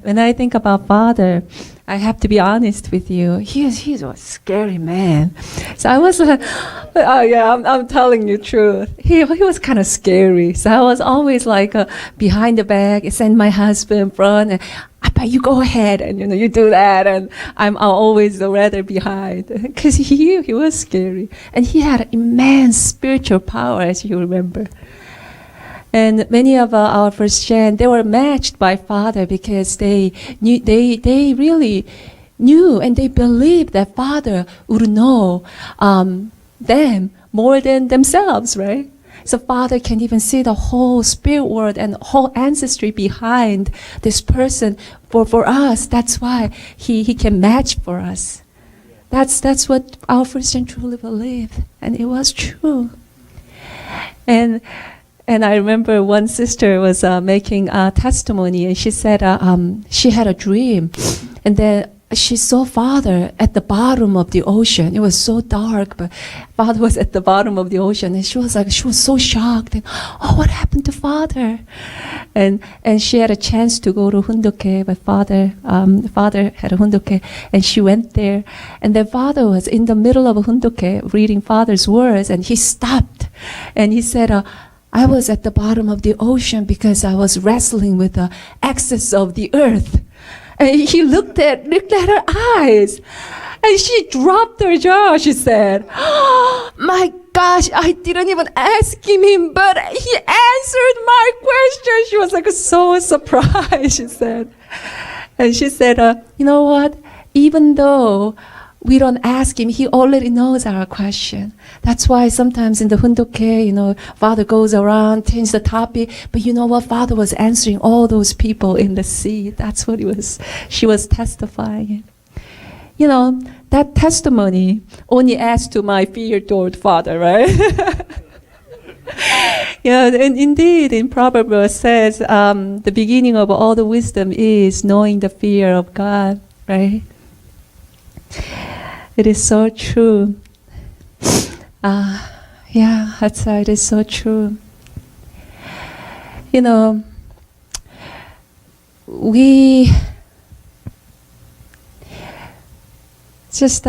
when I think about Father, I have to be honest with you. He's a scary man. So I was like, oh yeah, I'm telling you truth. He was kind of scary. So I was always like behind the back, send my husband in front, and Appa, you go ahead, and you do that, and I'm always rather behind because he was scary, and he had immense spiritual power, as you remember. And many of our first gen, they were matched by Father because they really knew and they believed that Father would know them more than themselves, right? So Father can even see the whole spirit world and whole ancestry behind this person. For us, that's why he can match for us. That's what our first gen truly believed, and it was true. And I remember one sister was making a testimony, and she said she had a dream, and then she saw Father at the bottom of the ocean. It was so dark, but Father was at the bottom of the ocean, and she was so shocked. And, oh, what happened to Father? And she had a chance to go to Hundoke, but Father had a Hundoke, and she went there. And then Father was in the middle of a Hundoke reading Father's words, and he stopped, and he said, I was at the bottom of the ocean because I was wrestling with the excess of the earth. And he looked at her eyes, and she dropped her jaw. She said, oh, my gosh, I didn't even ask him, but he answered my question. She was like so surprised, she said. And she said, you know what? Even though we don't ask him, he already knows our question. That's why sometimes in the Hundoke, Father goes around, change the topic, but you know what? Father was answering all those people in the sea. That's what she was testifying. That testimony only adds to my fear toward Father, right? And indeed, in Proverbs it says, the beginning of all the wisdom is knowing the fear of God, right? It is so true. It is so true. We just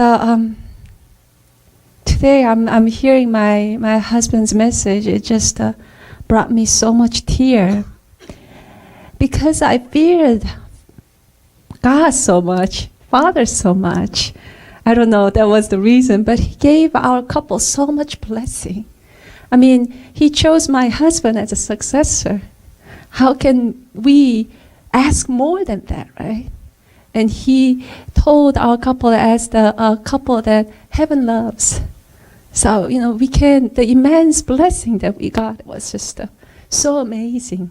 today I'm hearing my husband's message. It just brought me so much tear because I feared God so much, Father so much. I don't know if that was the reason, but he gave our couple so much blessing. I mean, he chose my husband as a successor. How can we ask more than that, right? And he told our couple as the couple that heaven loves. So, the immense blessing that we got was just so amazing.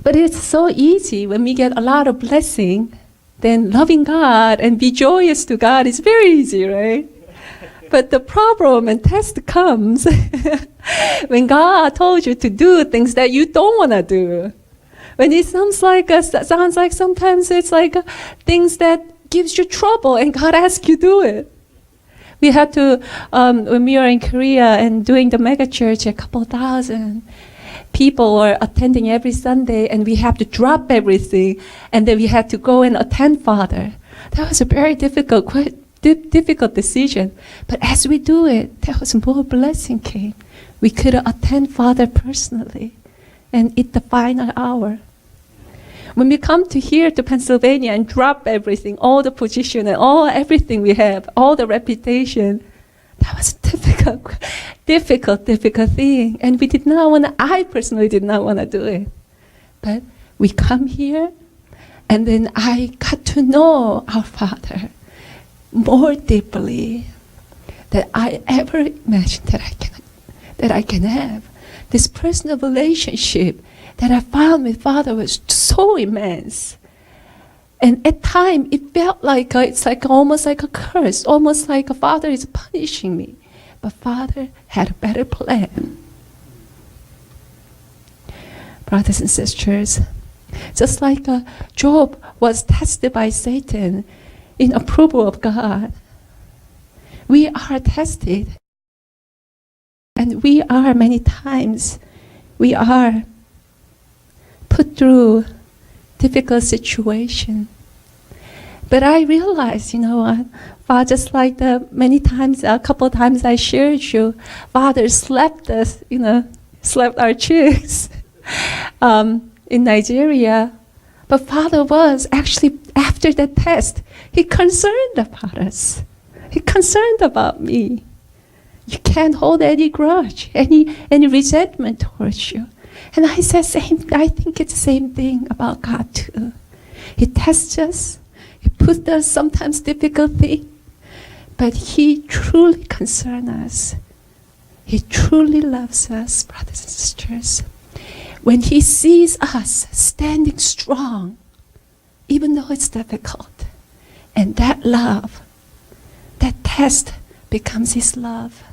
But it's so easy when we get a lot of blessing. Then loving God and be joyous to God is very easy, right? But the problem and test comes when God told you to do things that you don't want to do. When it sounds like sometimes it's like things that gives you trouble and God asks you to do it. We had to, when we were in Korea and doing the mega church, a couple thousand people were attending every Sunday, and we had to drop everything, and then we had to go and attend Father. That was a very difficult decision. But as we do it, there was more blessing came. We could attend Father personally and eat the final hour. When we come to here to Pennsylvania and drop everything, all the position and everything we have, all the reputation, that was a difficult thing. And I personally did not want to do it. But we come here, and then I got to know our Father more deeply than I ever imagined that I can have. This personal relationship that I found with Father was so immense. And at times, it felt like it's almost like a curse, almost like a Father is punishing me. But Father had a better plan. Brothers and sisters, just like Job was tested by Satan in approval of God, we are tested. And we are many times, we are put through difficult situation. But I realized, Father, just like a couple of times I shared you, Father slapped us, slapped our cheeks in Nigeria. But Father was actually, after the test, He concerned about us. He concerned about me. You can't hold any grudge, any resentment towards you. And I said, I think it's the same thing about God too. He tests us. He puts us sometimes difficult things. But He truly concerns us. He truly loves us, brothers and sisters. When He sees us standing strong, even though it's difficult, and that love, that test becomes His love.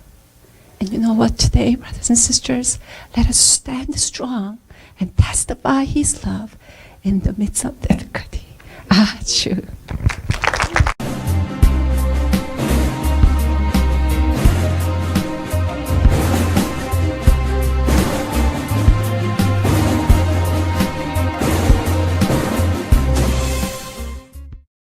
And you know what, today, brothers and sisters, let us stand strong and testify His love in the midst of difficulty. True.